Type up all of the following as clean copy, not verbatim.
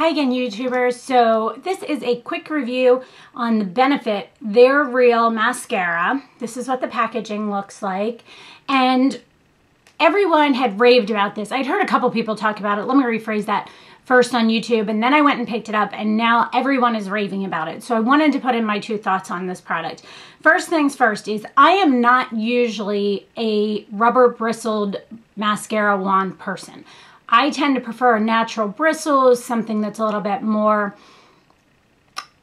Hi again, YouTubers. So this is a quick review on the Benefit They're Real mascara. This is what the packaging looks like. And everyone had raved about this. I'd heard a couple people talk about it. Let me rephrase that. First on YouTube, and then I went and picked it up, and now everyone is raving about it. So I wanted to put in my 2 thoughts on this product. First things first is I am not usually a rubber bristled mascara wand person. I tend to prefer natural bristles, something that's a little bit more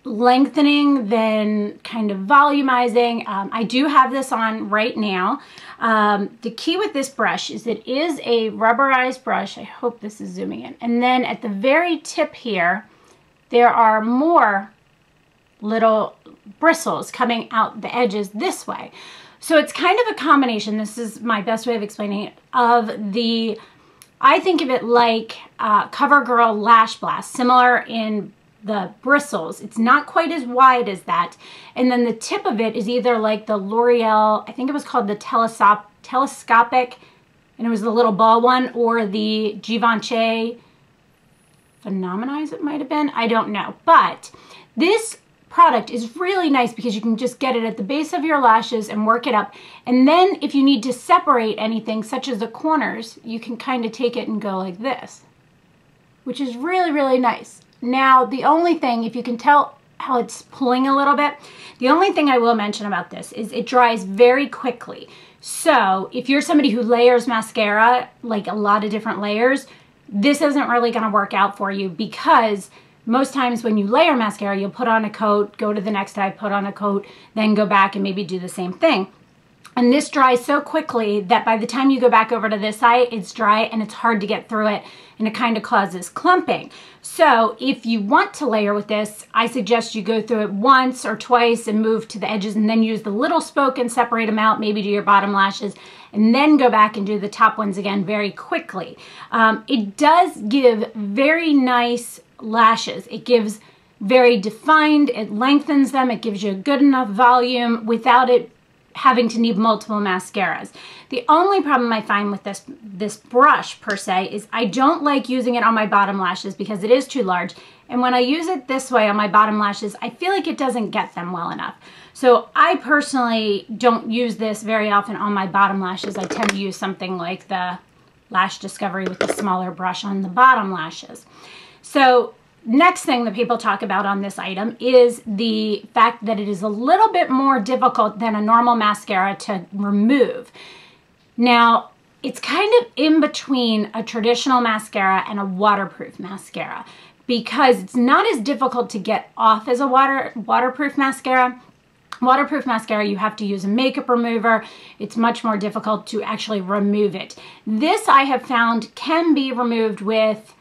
lengthening than kind of volumizing. I do have this on right now. The key with this brush is it is a rubberized brush. I hope this is zooming in. And then at the very tip here, there are more little bristles coming out the edges this way. So it's kind of a combination, this is my best way of explaining it, of the, I think of it like CoverGirl Lash Blast, similar in the bristles. It's not quite as wide as that. And then the tip of it is either like the L'Oreal, I think it was called the telescopic, and it was the little ball one, or the Givenchy Phenomenize it might have been. I don't know. But this product is really nice because you can just get it at the base of your lashes and work it up. And then if you need to separate anything, such as the corners, you can kind of take it and go like this, which is really, really nice. Now, the only thing, if you can tell how it's pulling a little bit, the only thing I will mention about this is it dries very quickly. So if you're somebody who layers mascara, like a lot of different layers, this isn't really going to work out for you, because most times when you layer mascara, you'll put on a coat, go to the next eye, put on a coat, then go back and maybe do the same thing. And this dries so quickly that by the time you go back over to this eye, it's dry and it's hard to get through it, and it kind of causes clumping. So if you want to layer with this, I suggest you go through it once or twice and move to the edges, and then use the little spoke and separate them out, maybe do your bottom lashes, and then go back and do the top ones again very quickly. It does give very nice lashes. It gives very defined, it lengthens them, it gives you a good enough volume without it having to need multiple mascaras. The only problem I find with this brush per se is I don't like using it on my bottom lashes because it is too large. And when I use it this way on my bottom lashes, I feel like it doesn't get them well enough. So I personally don't use this very often on my bottom lashes. I tend to use something like the Lash Discovery with the smaller brush on the bottom lashes. So next thing that people talk about on this item is the fact that it is a little bit more difficult than a normal mascara to remove. Now, it's kind of in between a traditional mascara and a waterproof mascara, because it's not as difficult to get off as a waterproof mascara. Waterproof mascara, you have to use a makeup remover. It's much more difficult to actually remove it. This, I have found, can be removed with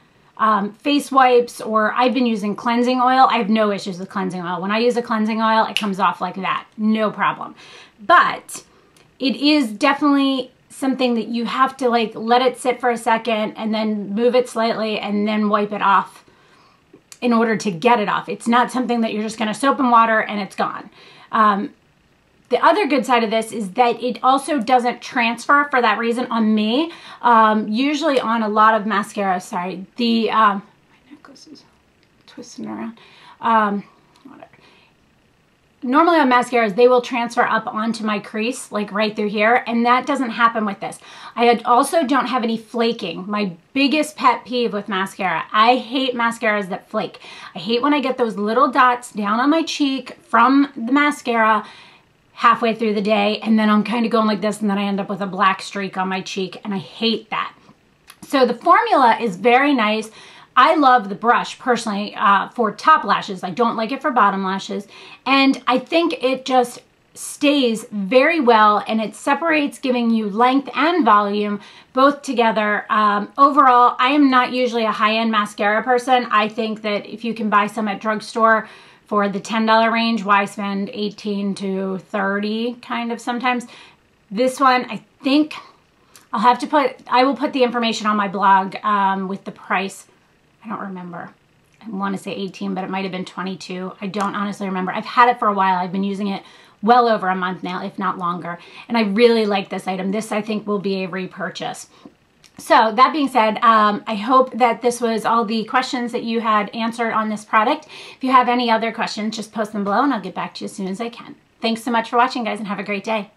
face wipes, or I've been using cleansing oil. I have no issues with cleansing oil. When I use a cleansing oil, it comes off like that, no problem. But it is definitely something that you have to like let it sit for a second and then move it slightly and then wipe it off in order to get it off. It's not something that you're just going to soap and water and it's gone. The other good side of this is that it also doesn't transfer for that reason on me. Usually on a lot of mascara, sorry, the, my necklace is twisting around. Whatever. Normally on mascaras, they will transfer up onto my crease, like right through here, and that doesn't happen with this. I also don't have any flaking. My biggest pet peeve with mascara, I hate mascaras that flake. I hate when I get those little dots down on my cheek from the mascara halfway through the day, and then I'm kind of going like this, and then I end up with a black streak on my cheek, and I hate that. So the formula is very nice. I love the brush personally for top lashes. I don't like it for bottom lashes, and I think it just stays very well, and it separates, giving you length and volume both together. Overall, I am not usually a high-end mascara person. I think that if you can buy some at drugstore for the $10 range, why spend $18 to $30 kind of sometimes? This one, I think I'll have to put, I will put the information on my blog with the price. I don't remember. I want to say 18, but it might have been 22. I don't honestly remember. I've had it for a while. I've been using it well over a month now, if not longer. And I really like this item. This, I think, will be a repurchase. So that being said, I hope that this was all the questions that you had answered on this product. If you have any other questions, just post them below and I'll get back to you as soon as I can. Thanks so much for watching, guys, and have a great day.